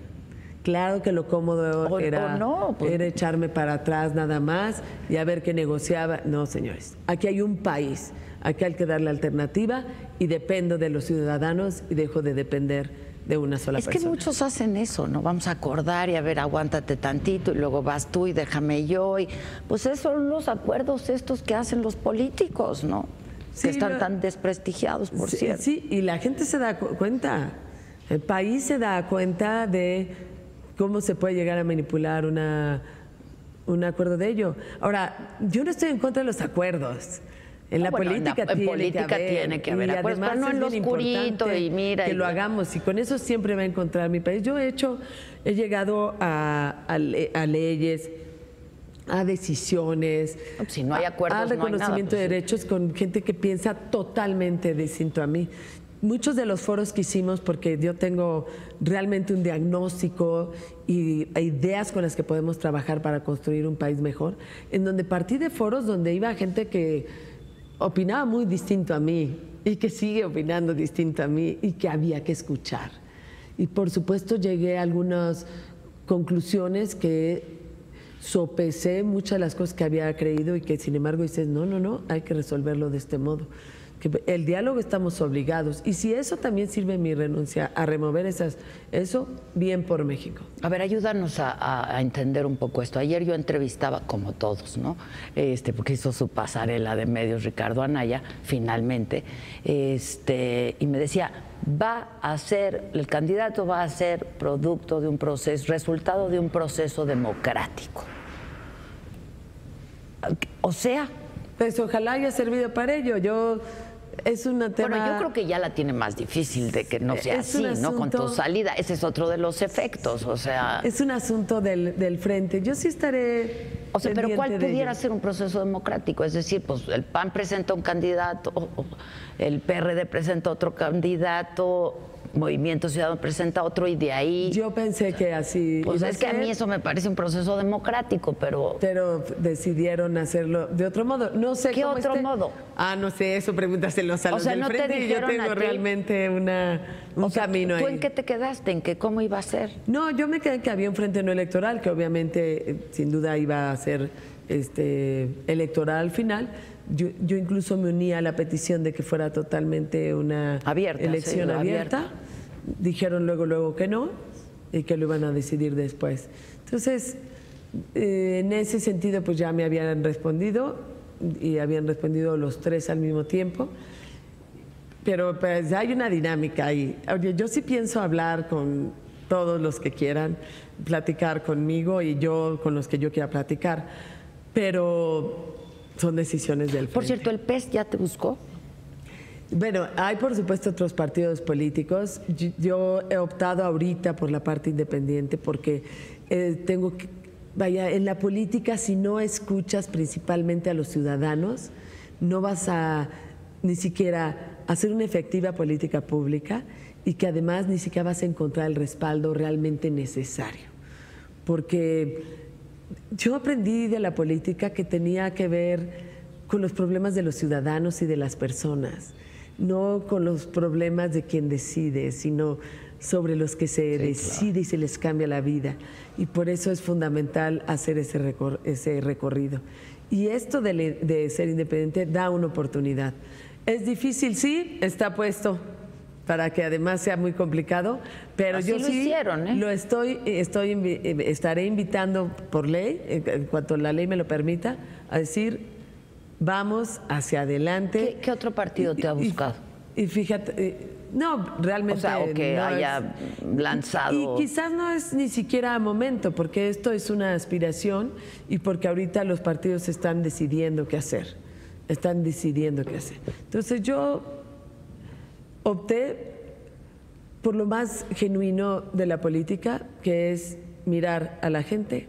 claro que lo cómodo era echarme para atrás nada más y a ver qué negociaba. No, señores, aquí hay un país, aquí hay que darle alternativa y dependo de los ciudadanos y dejo de depender de una sola persona. Es que muchos hacen eso, ¿no? Vamos a acordar y a ver, aguántate tantito y luego vas tú y déjame yo. Y pues esos son los acuerdos estos que hacen los políticos, ¿no? Sí, que están tan desprestigiados, por cierto. Sí, y la gente se da cuenta, el país se da cuenta de cómo se puede llegar a manipular un acuerdo de ello. Ahora, yo no estoy en contra de los acuerdos. En la política tiene que haber y acuerdos, además pero no en lo es bien oscurito importante y mira. que lo hagamos, y con eso siempre va a encontrar mi país. Yo he llegado a leyes, a decisiones, si no hay acuerdos, al reconocimiento de derechos con gente que piensa totalmente distinto a mí. Muchos de los foros que hicimos, porque yo tengo realmente un diagnóstico y ideas con las que podemos trabajar para construir un país mejor, en donde partí de foros donde iba gente que opinaba muy distinto a mí y que sigue opinando distinto a mí y que había que escuchar. Y por supuesto llegué a algunas conclusiones que sopesé muchas de las cosas que había creído y que sin embargo dices, no, hay que resolverlo de este modo. Que el diálogo estamos obligados, y si eso también sirve mi renuncia a remover eso, bien por México. A ver, ayúdanos a entender un poco esto. Ayer yo entrevistaba, como todos, ¿no? Porque hizo su pasarela de medios Ricardo Anaya, finalmente, y me decía, el candidato va a ser producto de un proceso, resultado de un proceso democrático. O sea, pues ojalá haya servido para ello. Es un tema... Bueno, yo creo que ya la tiene más difícil de que no sea así, ¿no? Con tu salida, ese es otro de los efectos, o sea... Es un asunto del frente. Yo sí estaré... O sea, pero ¿cuál pudiera ser un proceso democrático? Es decir, pues el PAN presenta un candidato, el PRD presenta otro candidato, Movimiento Ciudadano presenta otro, y de ahí... Yo pensé que así... Pues es que a mí eso me parece un proceso democrático, pero... Pero decidieron hacerlo de otro modo. No sé ¿Qué otro modo? No sé, eso pregúntaselos a los del frente, y yo tengo realmente un camino ahí. ¿Tú en qué te quedaste? ¿En qué cómo iba a ser? No, yo me quedé en que había un frente no electoral, que obviamente, sin duda, iba a ser electoral al final. Yo incluso me uní a la petición de que fuera totalmente una elección abierta. Dijeron luego que no, y que lo iban a decidir después. Entonces, en ese sentido, pues ya me habían respondido, y habían respondido los tres al mismo tiempo. Pero pues hay una dinámica ahí. Yo sí pienso hablar con todos los que quieran platicar conmigo, y yo con los que yo quiera platicar, pero son decisiones del frente. Por cierto, ¿el PES ya te buscó? Bueno, hay por supuesto otros partidos políticos. Yo he optado ahorita por la parte independiente porque tengo que... en la política, si no escuchas principalmente a los ciudadanos, no vas a ni siquiera hacer una efectiva política pública, y que además ni siquiera vas a encontrar el respaldo realmente necesario. Porque yo aprendí de la política que tenía que ver con los problemas de los ciudadanos y de las personas, no con los problemas de quien decide, sino sobre los que se decide, claro, y se les cambia la vida. Y por eso es fundamental hacer ese recorrido. Y esto de ser independiente da una oportunidad. ¿Es difícil? Sí, está puesto para que además sea muy complicado, pero así yo lo sí hicieron, ¿eh? Estaré invitando por ley, en cuanto la ley me lo permita, a decir, vamos hacia adelante. ¿Qué otro partido te ha buscado? Y fíjate, no, realmente... O sea, o que no haya lanzado... Y quizás no es ni siquiera momento, porque esto es una aspiración, y porque ahorita los partidos están decidiendo qué hacer. Entonces yo opté por lo más genuino de la política, que es mirar a la gente,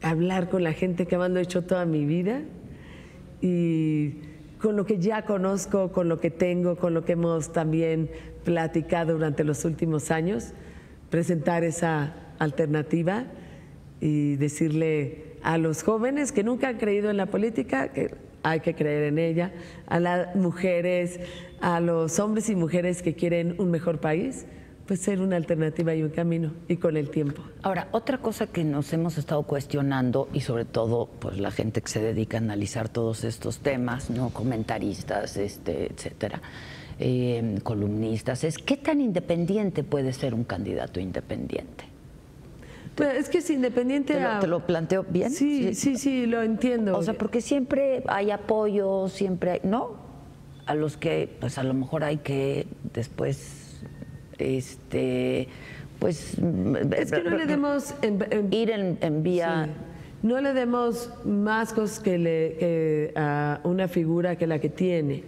hablar con la gente que me han hecho toda mi vida, y con lo que ya conozco, con lo que tengo, con lo que hemos también platicado durante los últimos años, presentar esa alternativa y decirle a los jóvenes que nunca han creído en la política que hay que creer en ella, a las mujeres, a los hombres y mujeres que quieren un mejor país, pues ser una alternativa y un camino, y con el tiempo. Ahora, otra cosa que nos hemos estado cuestionando, y sobre todo pues la gente que se dedica a analizar todos estos temas, no comentaristas, etcétera, columnistas, es ¿qué tan independiente puede ser un candidato independiente? Pues es que es independiente. ¿Te lo planteo bien? Sí, lo entiendo. O sea, porque siempre hay apoyo, siempre hay, ¿no? A los que, pues a lo mejor hay que después, pues... Es que no le demos... ir en vía... Sí. no le demos más cosas que a una figura que la que tiene.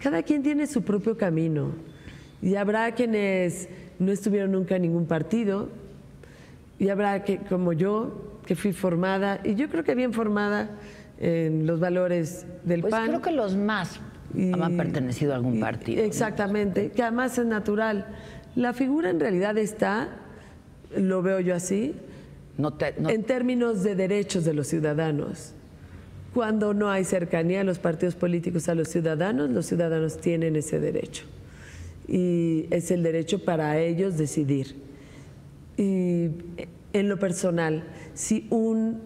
Cada quien tiene su propio camino y habrá quienes no estuvieron nunca en ningún partido y habrá que, como yo, que fui formada, y yo creo que bien formada en los valores del PAN. Pues creo que los más han pertenecido a algún partido. Exactamente, ¿no? Que además es natural. La figura en realidad está, lo veo yo así, en términos de derechos de los ciudadanos. Cuando no hay cercanía de los partidos políticos a los ciudadanos tienen ese derecho. Y es el derecho para ellos decidir. Y en lo personal, si un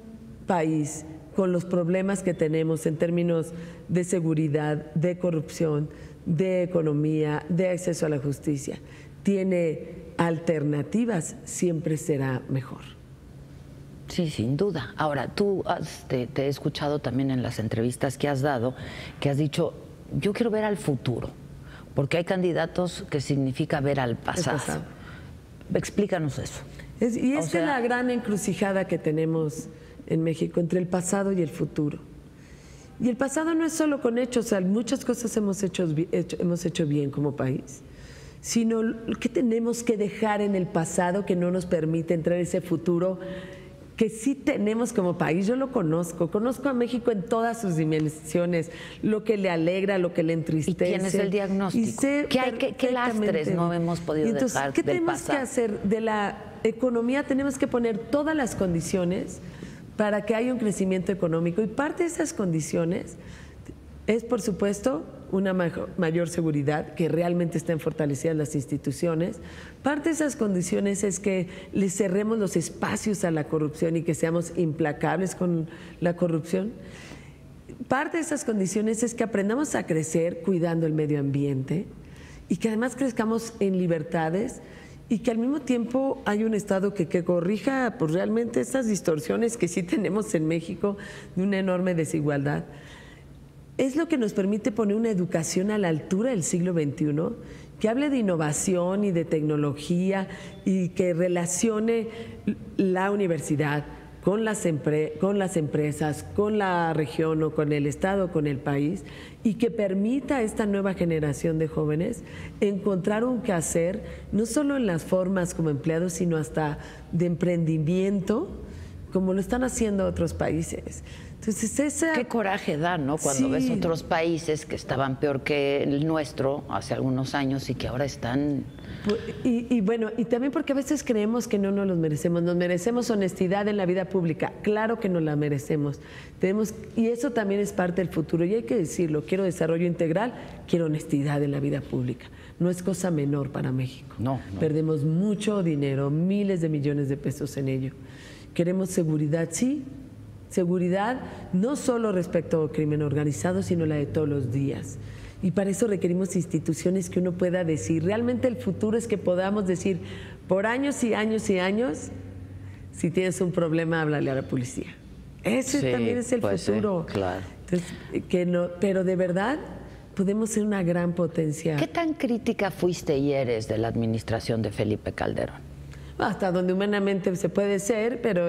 país con los problemas que tenemos en términos de seguridad, de corrupción, de economía, de acceso a la justicia, tiene alternativas, siempre será mejor. Sí, sin duda. Ahora, tú te he escuchado también en las entrevistas que has dado, que has dicho, yo quiero ver al futuro, porque hay candidatos que significa ver al pasado. Explícanos eso. Es la gran encrucijada que tenemos en México entre el pasado y el futuro. Y el pasado no es solo con hechos, o sea, muchas cosas hemos hecho bien como país, sino que tenemos que dejar en el pasado que no nos permite entrar en ese futuro que sí tenemos como país. Yo lo conozco a México en todas sus dimensiones, lo que le alegra, lo que le entristece. ¿Y quién es el diagnóstico? ¿Qué lastres no hemos podido Entonces, dejar ¿qué del tenemos pasado? que hacer? De la economía tenemos que poner todas las condiciones para que haya un crecimiento económico, y parte de esas condiciones es, por supuesto, una mayor seguridad, que realmente estén fortalecidas las instituciones. Parte de esas condiciones es que le cerremos los espacios a la corrupción y que seamos implacables con la corrupción. Parte de esas condiciones es que aprendamos a crecer cuidando el medio ambiente y que además crezcamos en libertades, y que al mismo tiempo hay un Estado que corrija pues, realmente esas distorsiones que sí tenemos en México de una enorme desigualdad. Es lo que nos permite poner una educación a la altura del siglo XXI, que hable de innovación y de tecnología y que relacione la universidad con las empresas, con la región o con el Estado, con el país, y que permita a esta nueva generación de jóvenes encontrar un quehacer, no solo en las formas como empleados, sino hasta de emprendimiento, como lo están haciendo otros países. Entonces, qué coraje da, ¿no? Cuando ves otros países que estaban peor que el nuestro hace algunos años y que ahora están... Y bueno, y también porque a veces creemos que no nos los merecemos. Nos merecemos honestidad en la vida pública. Claro que nos la merecemos. Y eso también es parte del futuro. Y hay que decirlo, quiero desarrollo integral, quiero honestidad en la vida pública. No es cosa menor para México. No. Perdemos mucho dinero, miles de millones de pesos en ello. Queremos seguridad, sí. Seguridad no solo respecto al crimen organizado, sino la de todos los días. Y para eso requerimos instituciones que uno pueda decir. Realmente el futuro es que podamos decir por años y años y años, si tienes un problema, háblale a la policía. Ese también es el futuro. Sí, claro. Entonces, pero de verdad podemos ser una gran potencia. ¿Qué tan crítica fuiste y eres de la administración de Felipe Calderón? Hasta donde humanamente se puede ser, pero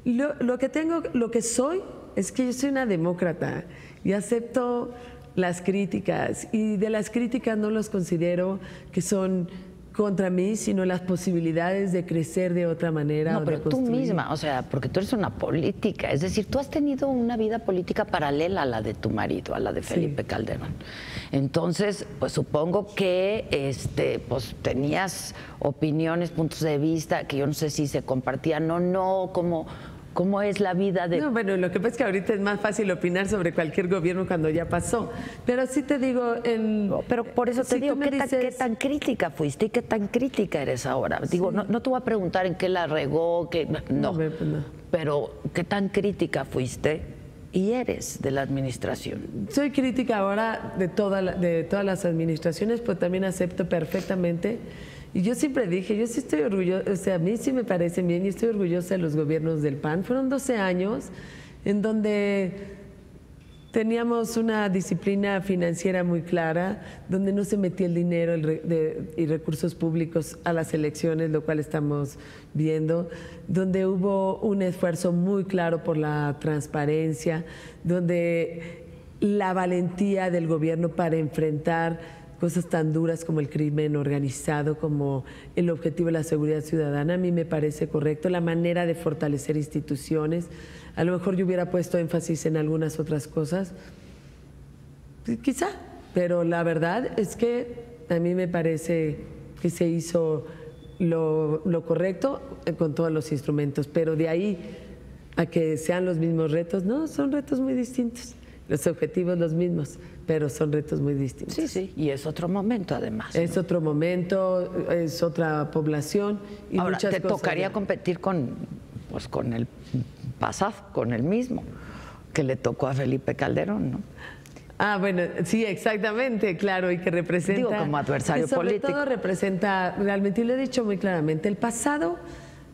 lo que soy es que yo soy una demócrata y acepto las críticas, y de las críticas no los considero que son contra mí, sino las posibilidades de crecer de otra manera. No, pero tú misma, o sea, porque tú eres una política, es decir, tú has tenido una vida política paralela a la de tu marido, a la de Felipe Calderón. Entonces, pues supongo que pues tenías opiniones, puntos de vista que yo no sé si se compartían o no, ¿Cómo es la vida de...? No, bueno, lo que pasa es que ahorita es más fácil opinar sobre cualquier gobierno cuando ya pasó. Pero sí te digo... pero por eso te digo, ¿qué tan crítica fuiste y qué tan crítica eres ahora? Sí. Digo, no te voy a preguntar en qué la regó, no. Pero ¿qué tan crítica fuiste y eres de la administración? Soy crítica ahora de todas las administraciones, pero también acepto perfectamente. Y yo siempre dije, yo sí estoy orgullosa, o sea, a mí sí me parecen bien y estoy orgullosa de los gobiernos del PAN. Fueron 12 años en donde Teníamos una disciplina financiera muy clara, donde no se metía el dinero y recursos públicos a las elecciones, lo cual estamos viendo, donde hubo un esfuerzo muy claro por la transparencia, donde la valentía del gobierno para enfrentar cosas tan duras como el crimen organizado, como el objetivo de la seguridad ciudadana, a mí me parece correcto, la manera de fortalecer instituciones. A lo mejor yo hubiera puesto énfasis en algunas otras cosas, quizá, pero la verdad es que a mí me parece que se hizo lo correcto con todos los instrumentos, pero de ahí a que sean los mismos retos, no, son retos muy distintos, los objetivos los mismos, pero son retos muy distintos. Sí, sí, y es otro momento además. Es otro momento, es otra población y ahora, muchas te cosas. tocaría competir con el pasado, con el mismo, que le tocó a Felipe Calderón, ¿no? Ah, bueno, sí, exactamente, claro, y que representa... Digo, como adversario político. Sobre todo representa, realmente, y lo he dicho muy claramente, el pasado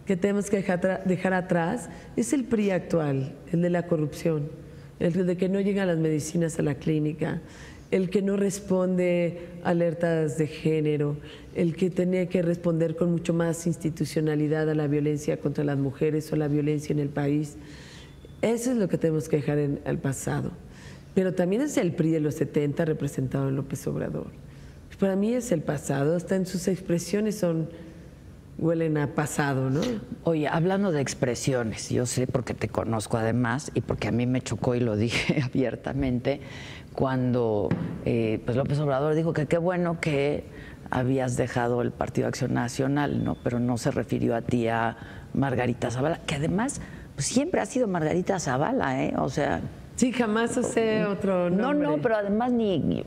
que tenemos que dejar atrás es el PRI actual, el de la corrupción, el de que no llegan las medicinas a la clínica, el que no responde a alertas de género, el que tenía que responder con mucho más institucionalidad a la violencia contra las mujeres o la violencia en el país. Eso es lo que tenemos que dejar en el pasado. Pero también es el PRI de los 70 representado en López Obrador. Para mí es el pasado, hasta en sus expresiones huelen a pasado, ¿no? Oye, hablando de expresiones, yo sé porque te conozco además y porque a mí me chocó y lo dije abiertamente cuando pues López Obrador dijo que qué bueno que habías dejado el Partido Acción Nacional, ¿no? Pero no se refirió a ti, a Margarita Zavala, que además pues, siempre ha sido Margarita Zavala, ¿eh? O sea... Sí, jamás usé otro nombre. No, pero además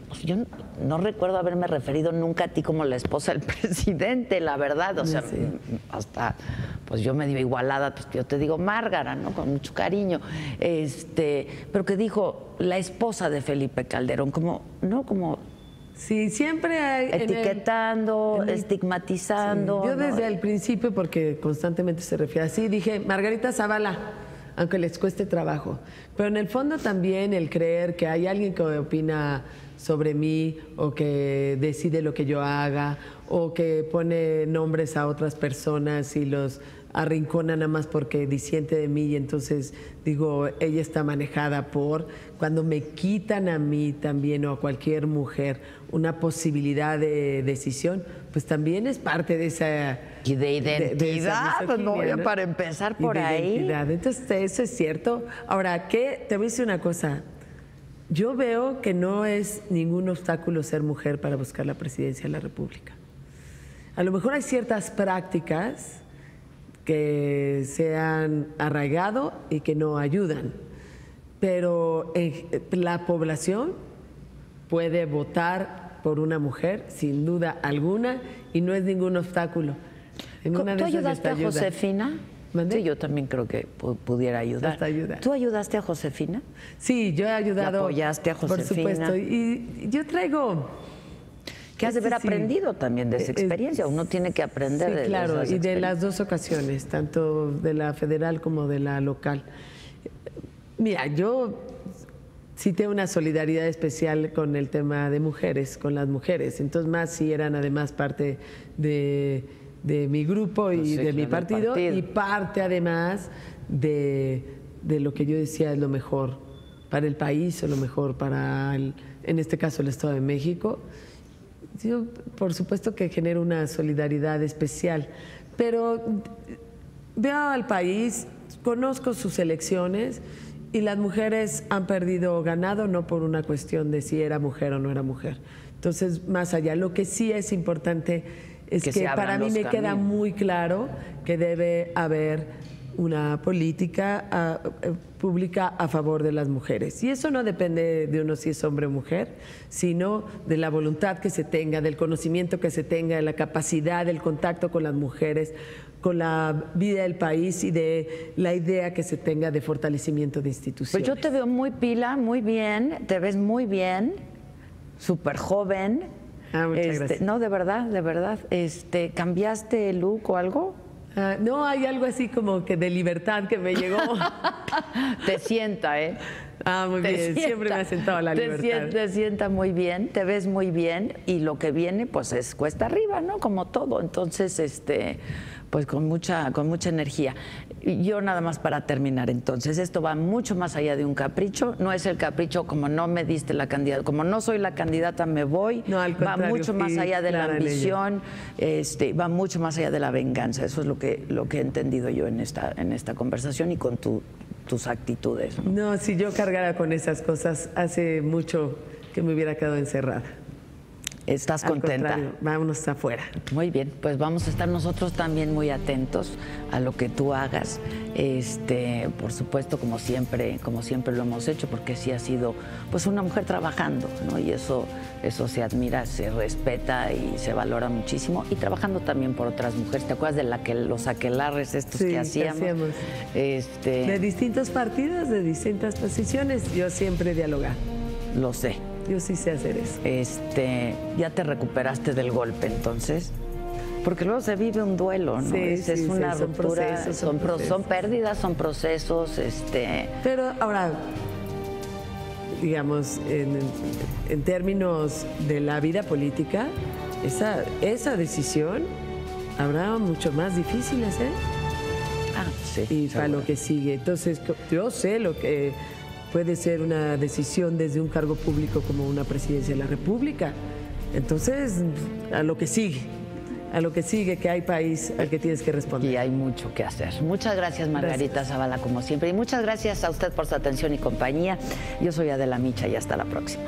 pues yo no recuerdo haberme referido nunca a ti como la esposa del presidente, la verdad. O sea, sí. Hasta, pues yo medio igualada, pues yo te digo Márgara, ¿no? Con mucho cariño. Pero que dijo la esposa de Felipe Calderón, como, ¿no? Como... Sí, siempre hay... Etiquetando, estigmatizando. Sí. Yo desde ¿no? el principio, porque constantemente se refiere así, dije Margarita Zavala, aunque les cueste trabajo. Pero en el fondo también el creer que hay alguien que opina sobre mí o que decide lo que yo haga o que pone nombres a otras personas y los arrincona nada más porque disiente de mí y entonces digo, ella está manejada por... Cuando me quitan a mí también o a cualquier mujer una posibilidad de decisión, pues también es parte de esa... Y de identidad, pues no, ¿no? Para empezar por y de ahí. Identidad. Entonces, eso es cierto. Ahora, ¿qué? Te voy a decir una cosa. Yo veo que no es ningún obstáculo ser mujer para buscar la presidencia de la República. A lo mejor hay ciertas prácticas que se han arraigado y que no ayudan, pero la población puede votar por una mujer sin duda alguna y no es ningún obstáculo. ¿Tú ayudaste a Josefina? ¿Mandé? Sí, yo también creo que pudiera ayudar. ¿Tú ayudaste a Josefina? Sí, yo he ayudado. ¿Apoyaste a Josefina? Por supuesto. Y yo traigo... Que has de haber aprendido también de esa experiencia. Uno tiene que aprender de claro, esas y de las dos ocasiones, tanto de la federal como de la local. Mira, yo sí tengo una solidaridad especial con el tema de mujeres, con las mujeres. Entonces, más si eran además parte de mi grupo y de mi partido, y parte además de lo que yo decía es lo mejor para el país o lo mejor para, en este caso, el Estado de México. Yo, por supuesto que genero una solidaridad especial, pero veo al país, conozco sus elecciones y las mujeres han perdido o ganado no por una cuestión de si era mujer o no era mujer. Entonces, más allá, lo que sí es importante es que para mí me queda muy claro que debe haber una política pública a favor de las mujeres. Y eso no depende de uno si es hombre o mujer, sino de la voluntad que se tenga, del conocimiento que se tenga, de la capacidad, del contacto con las mujeres, con la vida del país y de la idea que se tenga de fortalecimiento de instituciones. Pues yo te veo muy pila, muy bien, te ves muy bien, súper joven. Muchas gracias. No, de verdad, de verdad. ¿Cambiaste el look o algo? No, hay algo así como que de libertad que me llegó. Te sienta, ¿eh? Muy bien, siempre me ha sentado la libertad. Te sienta muy bien, te ves muy bien y lo que viene pues es cuesta arriba, ¿no? Como todo, entonces pues con mucha energía. Yo nada más para terminar, entonces, esto va mucho más allá de un capricho, no es el capricho como no me diste la candidata, como no soy la candidata me voy, no, al va mucho más allá de la ambición, va mucho más allá de la venganza, eso es lo que he entendido yo en esta conversación y con tus actitudes. No, si yo cargara con esas cosas, hace mucho que me hubiera quedado encerrada. ¿Estás contenta? Vámonos afuera. Muy bien, pues vamos a estar nosotros también muy atentos a lo que tú hagas. Por supuesto, como siempre lo hemos hecho, porque sí has sido pues una mujer trabajando, ¿no? Y eso se admira, se respeta y se valora muchísimo. Y trabajando también por otras mujeres. ¿Te acuerdas de los aquelarres estos que hacíamos? De distintos partidos, de distintas posiciones, yo siempre dialogar. Lo sé. Yo sí sé hacer eso. ¿Ya te recuperaste del golpe entonces? Porque luego se vive un duelo, ¿no? Es una ruptura, son pérdidas, son procesos. Pero ahora, digamos, en términos de la vida política, esa decisión habrá mucho más difíciles, ¿eh? Sí. Y para lo que sigue. Entonces, yo sé lo que puede ser una decisión desde un cargo público como una presidencia de la República. Entonces, a lo que sigue, que hay país al que tienes que responder. Y hay mucho que hacer. Muchas gracias, Margarita Zavala, como siempre. Y muchas gracias a usted por su atención y compañía. Yo soy Adela Micha y hasta la próxima.